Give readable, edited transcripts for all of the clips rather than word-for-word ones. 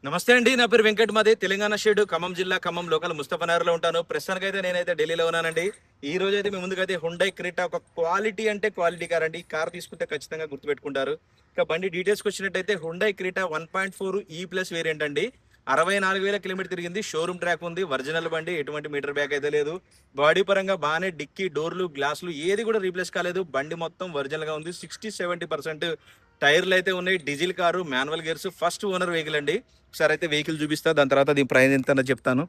నమస్తే అండి. నా పేరు వెంకట్. మాది తెలంగాణ షేడ్, ఖమ్మం జిల్లా, ఖమ్మం లోకల్ ముస్తఫానగర్లో ఉంటాను. ప్రస్తుతానికి అయితే నేనైతే ఢిల్లీలో ఉన్నానండి. ఈ రోజు అయితే మీ ముందుకైతే హుండై క్రెటా, ఒక క్వాలిటీ అంటే క్వాలిటీ కార్ అండి. ఈ కార్ తీసుకుంటే ఖచ్చితంగా గుర్తుపెట్టుకుంటారు. ఇక బండి డీటెయిల్స్కి వచ్చినట్టయితే హుండై క్రెటా 1.4 ఈ ప్లస్ వేరియంట్ అండి. 64,000 కిలోమీటర్ తిరిగింది. షోరూమ్ ట్రాక్ ఉంది. ఒరిజినల్ బండి, ఎటువంటి మీటర్ బ్యాక్ అయితే లేదు. బాడీ పరంగా బాగానే డిక్కీ, డోర్లు, గ్లాసులు ఏది కూడా రీప్లేస్ కాలేదు. బండి మొత్తం ఒరిజినల్ గా ఉంది. 60-70% టైర్లు అయితే ఉన్నాయి. Diesel car, manual gears, first owner vehicle అండి. ఒకసారి అయితే వెహికల్ చూపిస్తా, దాని తర్వాత దీని ప్రైస్ ఎంత చెప్తాను.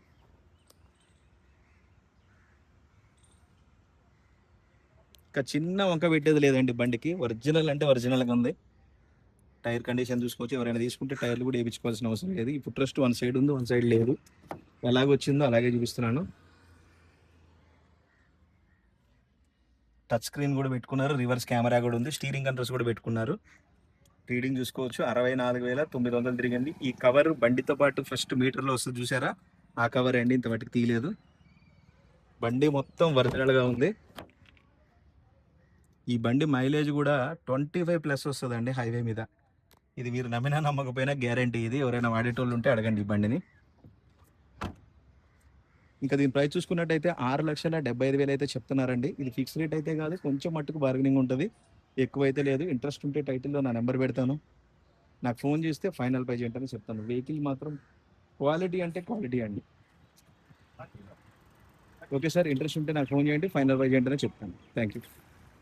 ఇంకా చిన్న వంక పెట్టేది లేదండి బండికి. ఒరిజినల్ అంటే ఒరిజినల్గా ఉంది. టైర్ కండిషన్ చూసుకోవచ్చు. ఎవరైనా తీసుకుంటే టైర్లు కూడా వేయించుకోవాల్సిన అవసరం లేదు. ఈ ఫుట్ రెస్ట్ వన్ సైడ్ ఉంది, వన్ సైడ్ లేదు. ఎలాగ వచ్చిందో అలాగే చూపిస్తున్నాను. టచ్ స్క్రీన్ కూడా పెట్టుకున్నారు. రివర్స్ కెమెరా కూడా ఉంది. స్టీరింగ్ కంట్రోల్స్ కూడా పెట్టుకున్నారు. రీడింగ్ చూసుకోవచ్చు. 64,900 తిరిగింది. ఈ కవర్ బండితో పాటు ఫస్ట్ మీటర్లో వస్తుంది చూసారా, ఆ కవర్ అండి. ఇంత మటుకు తీయలేదు. బండి మొత్తం ఒరిజినల్గా ఉంది. ఈ బండి మైలేజ్ కూడా 25+ వస్తుందండి హైవే మీద. ఇది మీరు నమ్మినా నమ్మకపోయినా గ్యారంటీ. ఇది ఎవరైనా వాడేటోళ్ళు ఉంటే అడగండి ఈ బండిని. ఇంకా దీని ప్రైస్ చూసుకున్నట్టయితే 6,75,000 అయితే చెప్తున్నారండి. ఇది ఫిక్స్ రేట్ అయితే కాదు, కొంచెం మట్టుకు బార్గెనింగ్ ఉంటుంది. ఎక్కువైతే లేదు. ఇంట్రెస్ట్ ఉంటే టైటిల్లో నా నెంబర్ పెడతాను, నాకు ఫోన్ చేస్తే ఫైనల్ ప్రైజ్ ఏంటని చెప్తాను. వెహికల్ మాత్రం క్వాలిటీ అంటే క్వాలిటీ అండి. ఓకే సార్, ఇంట్రెస్ట్ ఉంటే నాకు ఫోన్ చేయండి, ఫైనల్ ప్రైజ్ ఏంటనే చెప్తాను. Thank you.